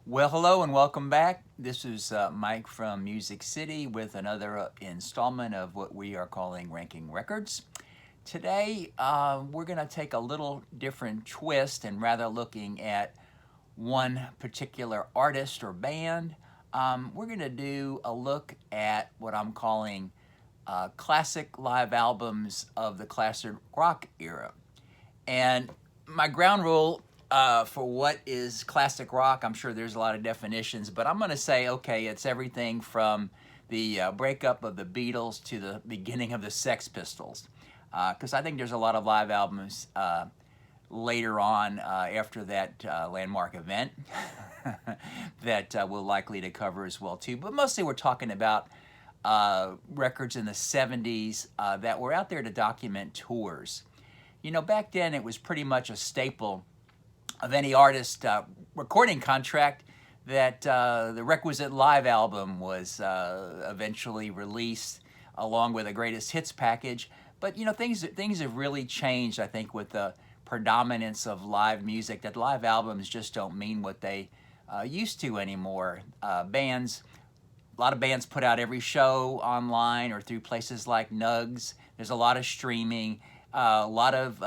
Well, hello and welcome back. This is Mike from Music City with another installment of what we are calling Ranking Records. Today, we're going to take a little different twist and rather looking at one particular artist or band. We're going to do a look at what I'm calling classic live albums of the classic rock era. And my ground rule for what is classic rock, I'm sure there's a lot of definitions, but I'm going to say, okay, it's everything from the breakup of the Beatles to the beginning of the Sex Pistols. Because I think there's a lot of live albums later on after that landmark event that we're likely to cover as well too. But mostly we're talking about records in the 70s that were out there to document tours. You know, back then it was pretty much a staple of any artist recording contract that the requisite live album was eventually released along with a greatest hits package. But you know, things have really changed, I think, with the predominance of live music. That live albums just don't mean what they used to anymore. A lot of bands put out every show online or through places like Nugs. There's a lot of streaming, a lot of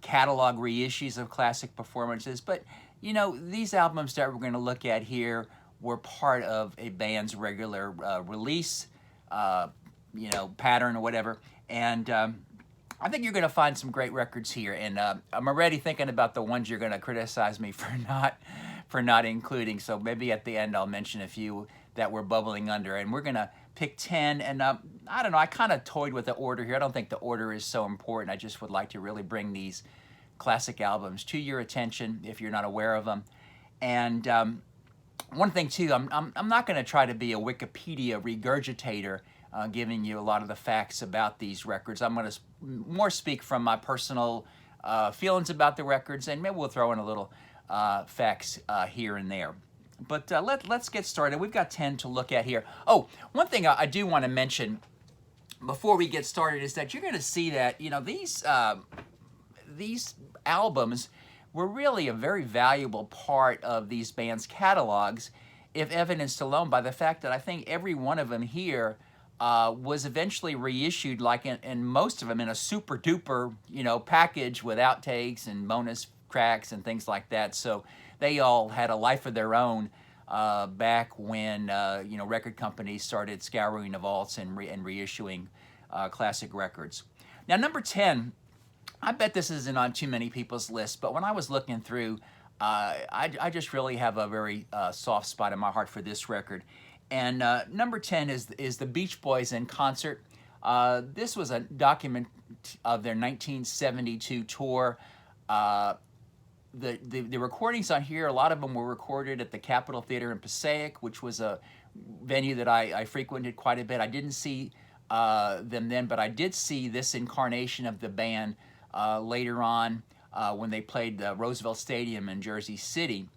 catalog reissues of classic performances. But you know, these albums that we're going to look at here were part of a band's regular release, pattern or whatever. And I think you're going to find some great records here. And I'm already thinking about the ones you're going to criticize me for not including. So maybe at the end I'll mention a few that we're bubbling under. And we're going to pick 10. And I don't know, I kind of toyed with the order here. I don't think the order is so important. I just would like to really bring these classic albums to your attention if you're not aware of them. And one thing too, I'm not going to try to be a Wikipedia regurgitator, giving you a lot of the facts about these records. I'm going to more speak from my personal feelings about the records, and maybe we'll throw in a little facts here and there. But let's get started. We've got 10 to look at here. Oh, one thing I do want to mention before we get started is that you're going to see that, you know, these albums were really a very valuable part of these bands' catalogs, if evidenced alone by the fact that I think every one of them here was eventually reissued, like in most of them, in a super duper, package with outtakes and bonus tracks and things like that. So they all had a life of their own back when record companies started scouring the vaults and reissuing classic records. Now, number 10, I bet this isn't on too many people's list, but when I was looking through, I just really have a very soft spot in my heart for this record. And number 10 is the Beach Boys in concert. This was a document of their 1972 tour. The recordings on here, a lot of them were recorded at the Capitol Theater in Passaic, which was a venue that I frequented quite a bit. I didn't see them then, but I did see this incarnation of the band later on when they played the Roosevelt Stadium in Jersey City.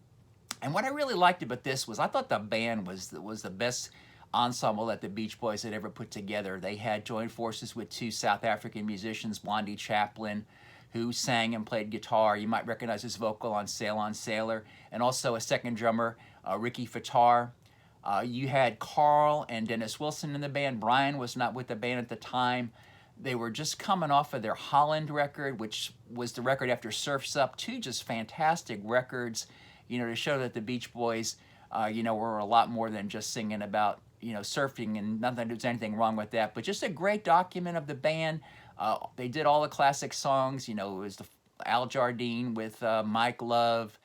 And what I really liked about this was I thought the band was the best ensemble that the Beach Boys had ever put together. They had joined forces with two South African musicians, Blondie Chaplin, who sang and played guitar. You might recognize his vocal on Sail on Sailor, and also a second drummer, Ricky Fattar. You had Carl and Dennis Wilson in the band. Brian was not with the band at the time. They were just coming off of their Holland record, which was the record after Surf's Up. Two just fantastic records, to show that the Beach Boys, were a lot more than just singing about, surfing, and not that there's anything wrong with that, but just a great document of the band. They did all the classic songs. It was the Al Jardine with Mike Love.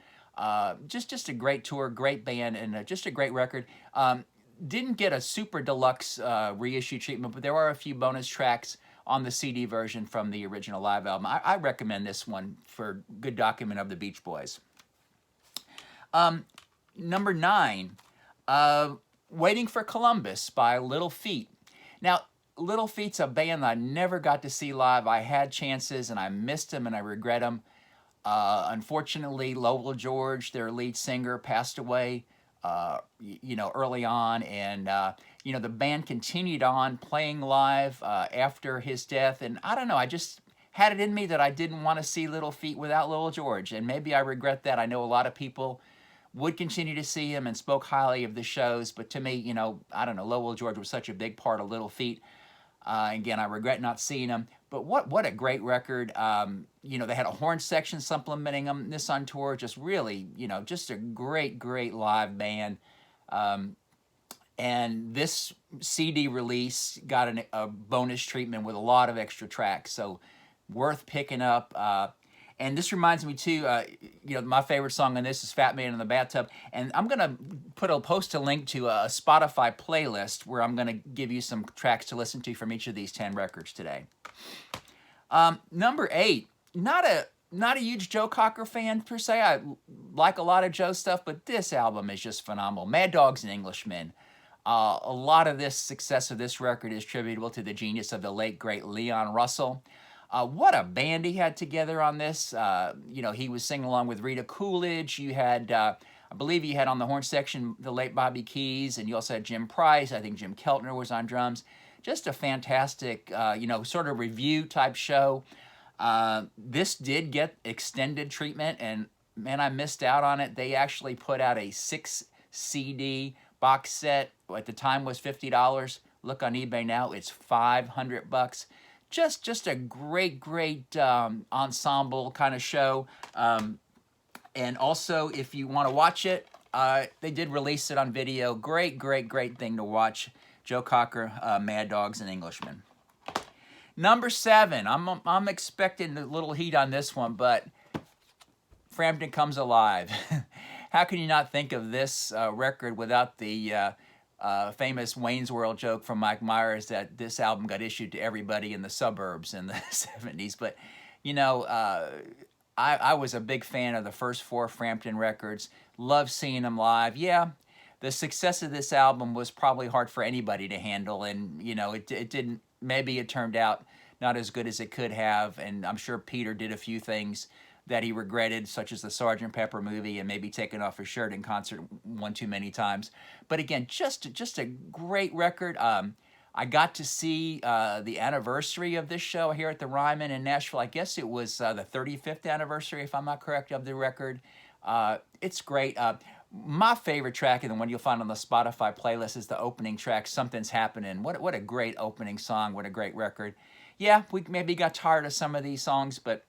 Just a great tour, great band, and just a great record. Didn't get a super deluxe reissue treatment, but there are a few bonus tracks on the CD version from the original live album. I recommend this one for good document of the Beach Boys. Number 9, Waiting for Columbus by Little Feat. Now, Little Feat's a band I never got to see live. I had chances and I missed them and I regret them. Unfortunately, Lowell George, their lead singer, passed away early on, and the band continued on playing live after his death. And I don't know, I just had it in me that I didn't want to see Little Feat without Lowell George, and maybe I regret that. I know a lot of people would continue to see him and spoke highly of the shows. But to me, you know, I don't know, Lowell George was such a big part of Little Feat. Again, I regret not seeing him, but what a great record. You know, they had a horn section supplementing them. This on tour, just really, you know, just a great live band. And this CD release got a bonus treatment with a lot of extra tracks, so worth picking up. And this reminds me too, you know, my favorite song on this is Fat Man in the Bathtub. And I'm going to post a link to a Spotify playlist where I'm going to give you some tracks to listen to from each of these 10 records today. Number 8, not a huge Joe Cocker fan per se. I like a lot of Joe's stuff, but this album is just phenomenal. Mad Dogs and Englishmen. A lot of this success of this record is attributable to the genius of the late, great Leon Russell. What a band he had together on this. You know, he was singing along with Rita Coolidge. You had, I believe you had on the horn section the late Bobby Keys, and you also had Jim Price. I think Jim Keltner was on drums. Just a fantastic, you know, sort of review type show. This did get extended treatment, and man, I missed out on it. They actually put out a 6 CD box set. At the time was $50. Look on eBay now, it's $500. Just a great ensemble kind of show. And also, if you want to watch it, they did release it on video. Great thing to watch. Joe Cocker, Mad Dogs and Englishmen. Number 7, I'm expecting a little heat on this one, but Frampton Comes Alive. How can you not think of this record without the famous Wayne's World joke from Mike Myers that this album got issued to everybody in the suburbs in the 70s. But, you know, I was a big fan of the first 4 Frampton records. Loved seeing them live. Yeah, the success of this album was probably hard for anybody to handle. And, you know, it didn't, maybe it turned out not as good as it could have. And I'm sure Peter did a few things that he regretted, such as the Sgt. Pepper movie and maybe taking off his shirt in concert one too many times. But again, just a great record. I got to see the anniversary of this show here at the Ryman in Nashville. I guess it was the 35th anniversary, if I'm not correct, of the record. It's great. My favorite track, and the one you'll find on the Spotify playlist, is the opening track, Something's Happening. What a great opening song. What a great record. Yeah, we maybe got tired of some of these songs, but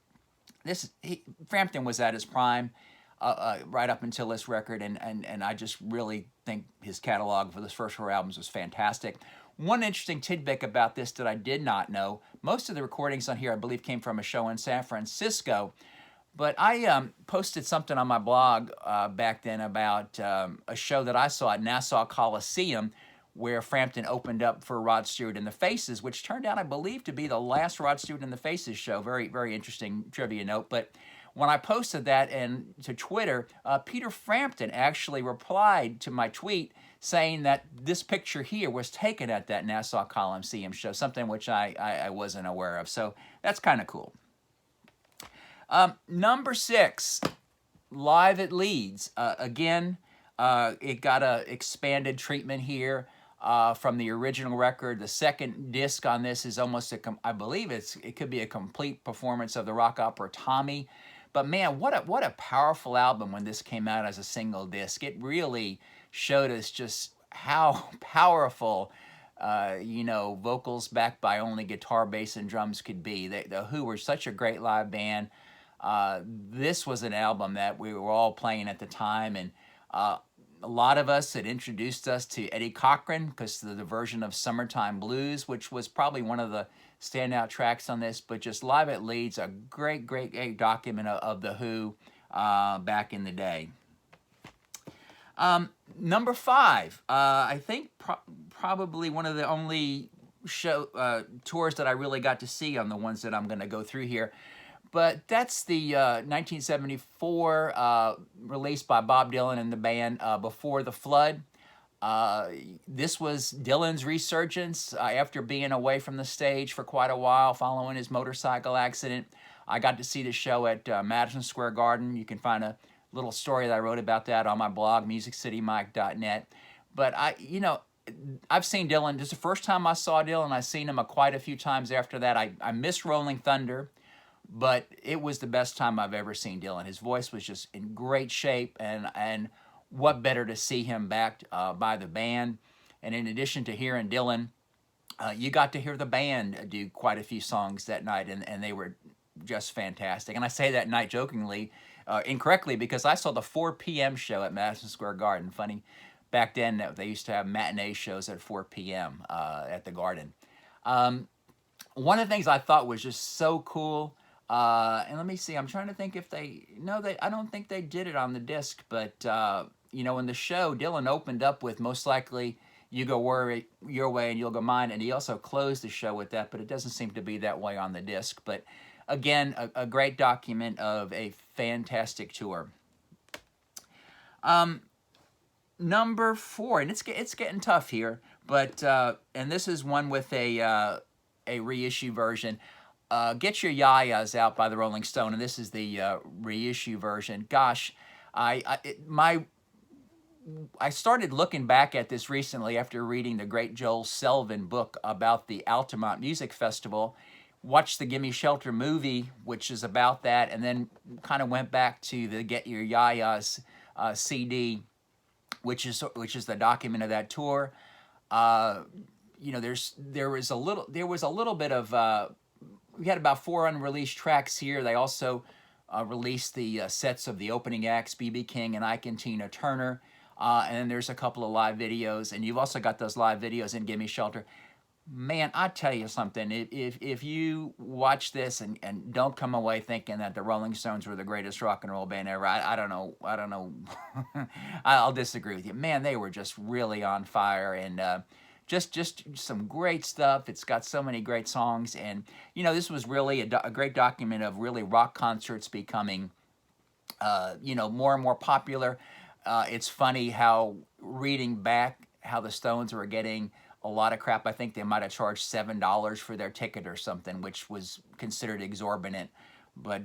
Frampton was at his prime right up until this record, and I just really think his catalog for those first 4 albums was fantastic. One interesting tidbit about this that I did not know, most of the recordings on here I believe came from a show in San Francisco, but I posted something on my blog back then about a show that I saw at Nassau Coliseum where Frampton opened up for Rod Stewart and the Faces, which turned out, I believe, to be the last Rod Stewart and the Faces show. Very interesting trivia note. But when I posted that to Twitter, Peter Frampton actually replied to my tweet saying that this picture here was taken at that Nassau Coliseum show, something which I wasn't aware of. So that's kind of cool. Number 6, Live at Leeds. Again, it got a expanded treatment here. From the original record. The second disc on this is almost I believe it could be a complete performance of the rock opera Tommy. But man, what a powerful album when this came out as a single disc. It really showed us just how powerful you know, vocals backed by only guitar, bass, and drums could be. The Who were such a great live band. This was an album that we were all playing at the time, and a lot of us had introduced us to Eddie Cochran because of the version of Summertime Blues, which was probably one of the standout tracks on this. But just Live at Leeds, a great document of the Who back in the day. Number 5, I think probably one of the only tours that I really got to see on the ones that I'm going to go through here. But that's the 1974 release by Bob Dylan and the band, Before the Flood. This was Dylan's resurgence after being away from the stage for quite a while following his motorcycle accident. I got to see the show at Madison Square Garden. You can find a little story that I wrote about that on my blog, musiccitymike.net. But I've seen Dylan. This is the first time I saw Dylan. I've seen him quite a few times after that. I miss Rolling Thunder, but it was the best time I've ever seen Dylan. His voice was just in great shape, and what better to see him backed by the band. And in addition to hearing Dylan, you got to hear the band do quite a few songs that night, and they were just fantastic. And I say that night jokingly, incorrectly, because I saw the 4 p.m. show at Madison Square Garden. Funny, back then they used to have matinee shows at 4 p.m. At the Garden. One of the things I thought was just so cool, and let me see, I'm trying to think if I don't think they did it on the disc, but, you know, in the show, Dylan opened up with Most Likely You Go Worry Your Way and You'll Go Mine, and he also closed the show with that, but it doesn't seem to be that way on the disc. But again, a great document of a fantastic tour. Number 4, and it's getting tough here, but and this is one with a reissue version. Get Your Yayas Out by the Rolling Stone, and this is the reissue version. Gosh, I started looking back at this recently after reading the great Joel Selvin book about the Altamont Music Festival. Watched the Gimme Shelter movie, which is about that, and then kind of went back to the Get Your Yayas CD, which is the document of that tour. You know, there was a little bit of we had about 4 unreleased tracks here. They also released the sets of the opening acts, B.B. King and Ike and Tina Turner. And then there's a couple of live videos, and you've also got those live videos in Gimme Shelter. Man, I tell you something, if you watch this and don't come away thinking that the Rolling Stones were the greatest rock and roll band ever, I don't know, I'll disagree with you. Man, they were just really on fire, and just some great stuff. It's got so many great songs, and, you know, this was really a great document of really rock concerts becoming, you know, more and more popular. It's funny how, reading back, how the Stones were getting a lot of crap. I think they might have charged $7 for their ticket or something, which was considered exorbitant. But,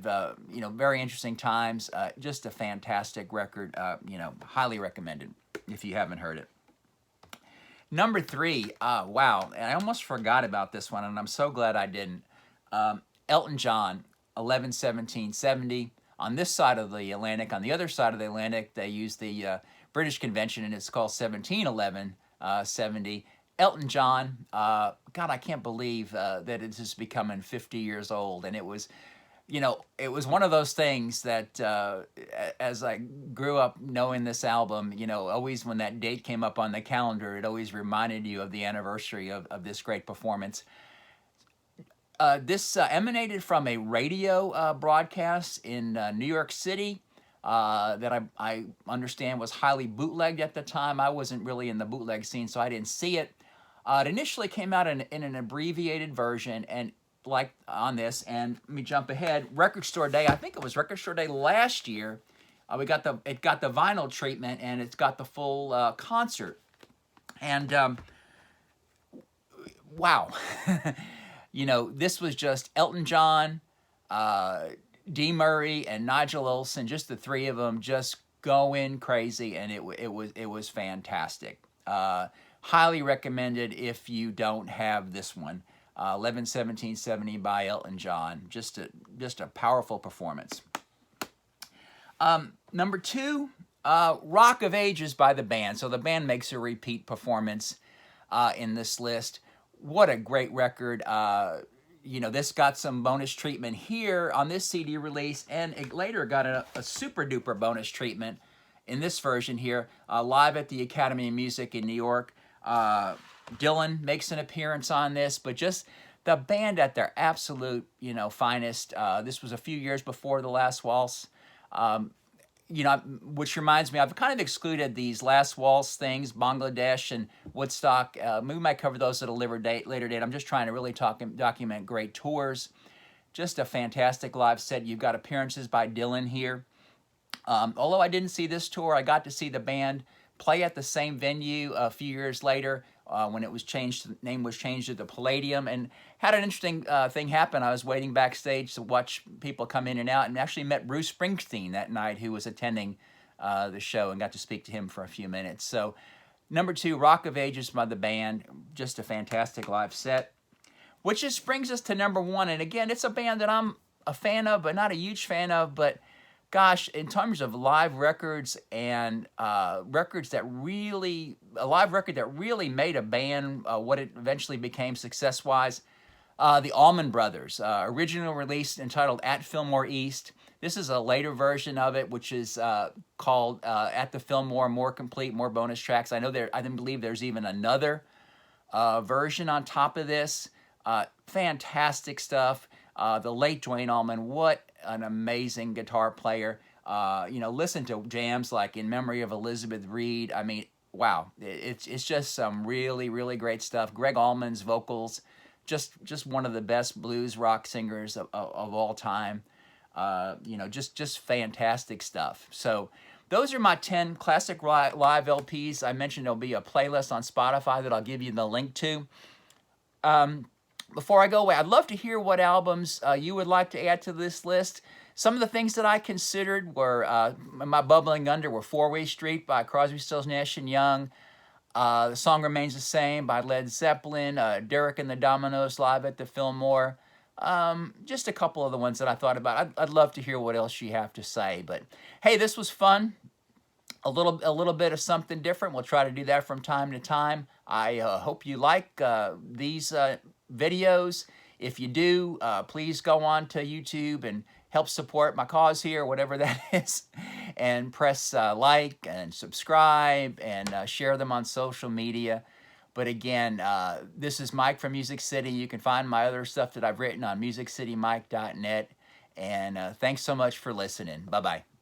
you know, very interesting times. Just a fantastic record. You know, highly recommended if you haven't heard it. Number 3, wow, and I almost forgot about this one, and I'm so glad I didn't. Elton John, 11/17/70. On this side of the Atlantic. On the other side of the Atlantic, they use the British Convention, and it's called 17/11/70. Elton John, God, I can't believe that it's just becoming 50 years old. And it was, you know, it was one of those things that as I grew up knowing this album, you know, always when that date came up on the calendar, it always reminded you of the anniversary of this great performance. This emanated from a radio broadcast in New York City that I understand was highly bootlegged at the time. I wasn't really in the bootleg scene, so I didn't see it. It initially came out in an abbreviated version, and like on this, and let me jump ahead. Record Store Day, I think it was Record Store Day last year. It got the vinyl treatment, and it's got the full concert. And wow. You know, this was just Elton John, Dee Murray, and Nigel Olsson, just the 3 of them, just going crazy, and it was fantastic. Highly recommended if you don't have this one. 11/17/70 by Elton John. Just a powerful performance. Number 2, Rock of Ages by the band. So the band makes a repeat performance in this list. What a great record. You know, this got some bonus treatment here on this CD release, and it later got a super duper bonus treatment in this version here, live at the Academy of Music in New York. Dylan makes an appearance on this, but just the band at their absolute, you know, finest. This was a few years before The Last Waltz. You know, which reminds me, I've kind of excluded these Last Waltz things, Bangladesh and Woodstock. We might cover those at a later date. I'm just trying to really document great tours. Just a fantastic live set. You've got appearances by Dylan here. Although I didn't see this tour, I got to see the band play at the same venue a few years later when it was changed. The name was changed to the Palladium, and had an interesting thing happen. I was waiting backstage to watch people come in and out, and actually met Bruce Springsteen that night, who was attending the show, and got to speak to him for a few minutes. So, number 2, Rock of Ages by the band, just a fantastic live set. Which just brings us to number 1, and again, it's a band that I'm a fan of, but not a huge fan of, but gosh, in terms of live records and records that really, a live record that really made a band what it eventually became success-wise, the Allman Brothers, original release entitled At Fillmore East. This is a later version of it, which is called At the Fillmore, more complete, more bonus tracks. I know I didn't believe there's even another version on top of this. Fantastic stuff. The late Duane Allman, what an amazing guitar player. Listen to jams like In Memory of Elizabeth Reed. I mean, wow, it's just some really, really great stuff. Greg Allman's vocals, just one of the best blues rock singers of all time. Just fantastic stuff. So those are my 10 classic live LPs. I mentioned there'll be a playlist on Spotify that I'll give you the link to. Before I go away, I'd love to hear what albums you would like to add to this list. Some of the things that I considered were, my bubbling under, were Four-Way Street by Crosby, Stills, Nash & Young. The Song Remains the Same by Led Zeppelin. Derek and the Dominos live at the Fillmore. Just a couple of the ones that I thought about. I'd love to hear what else you have to say. But hey, this was fun. A little bit of something different. We'll try to do that from time to time. I hope you like these videos. If you do, please go on to YouTube and help support my cause here, whatever that is, and press like and subscribe and share them on social media. But again, this is Mike from Music City. You can find my other stuff that I've written on musiccitymike.net. And thanks so much for listening. Bye-bye.